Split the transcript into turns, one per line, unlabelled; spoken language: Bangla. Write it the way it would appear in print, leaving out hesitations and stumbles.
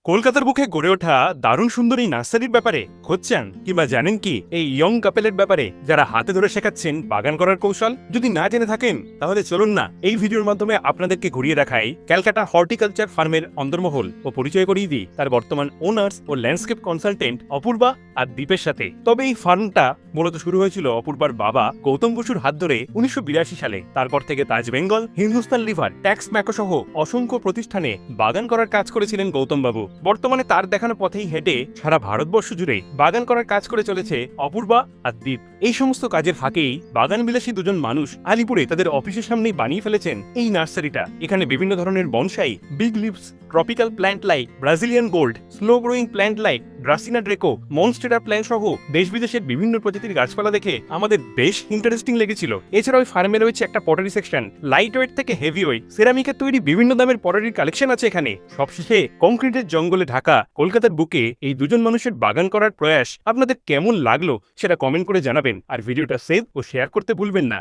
কলকাতার বুকে গড়ে ওঠা দারুণ সুন্দর এই নার্সারির ব্যাপারে খুঁজছেন কিংবা জানেন কি এই ইয়ং কাপেলের ব্যাপারে যারা হাতে ধরে শেখাচ্ছেন বাগান করার কৌশল? যদি না জেনে থাকেন তাহলে চলুন না এই ভিডিওর মাধ্যমে আপনাদেরকে ঘুরিয়ে দেখাই ক্যালকাটা হর্টিকালচার ফার্মের অন্দরমহল ও পরিচয় করিয়ে দিই তার বর্তমান ওনার্স ও ল্যান্ডস্কেপ কনসালটেন্ট অপূর্বা আর দীপের সাথে। তবে এই ফার্মটা মূলত শুরু হয়েছিল অপূর্বার বাবা গৌতম বসুর হাত ধরে 1982 সালে। তারপর থেকে তাজ বেঙ্গল, হিন্দুস্তান লিভার, ট্যাক্স ম্যাকো সহ অসংখ্য প্রতিষ্ঠানে বাগান করার কাজ করেছিলেন গৌতম বাবু। বর্তমানে তার দেখানো পথেই হেঁটে সারা ভারতবর্ষ জুড়ে বাগান করার কাজ করে চলেছে অপূর্বা আর দীপ। এই সমস্ত কাজের ফাঁকেই বাগান বিলাসী দুজন মানুষ আলিপুরে তাদের অফিসের সামনেই বানিয়ে ফেলেছেন এই নার্সারিটা। এখানে বিভিন্ন ধরনের bonsai, big leaves, tropical plant like Brazilian gold, slow growing plant like dracaena draco, monstera plant সহ দেশ বিদেশের বিভিন্ন প্রজাতির গাছপালা দেখে আমাদের বেশ ইন্টারেস্টিং লেগেছিল। এছাড়া ওই ফার্মে রয়েছে একটা পটারি সেকশন, লাইট ওয়েট থেকে হেভি ওয়েট সেরামিকের তৈরি বিভিন্ন দামের পটারির কালেকশন আছে এখানে। সবশেষে কংক্রিটের জঙ্গলে ঢাকা কলকাতার বুকে এই দুজন মানুষের বাগান করার প্রয়াস আপনাদের কেমন লাগলো সেটা কমেন্ট করে জানাবেন। আর ভিডিওটা সেভ ও শেয়ার করতে ভুলবেন না।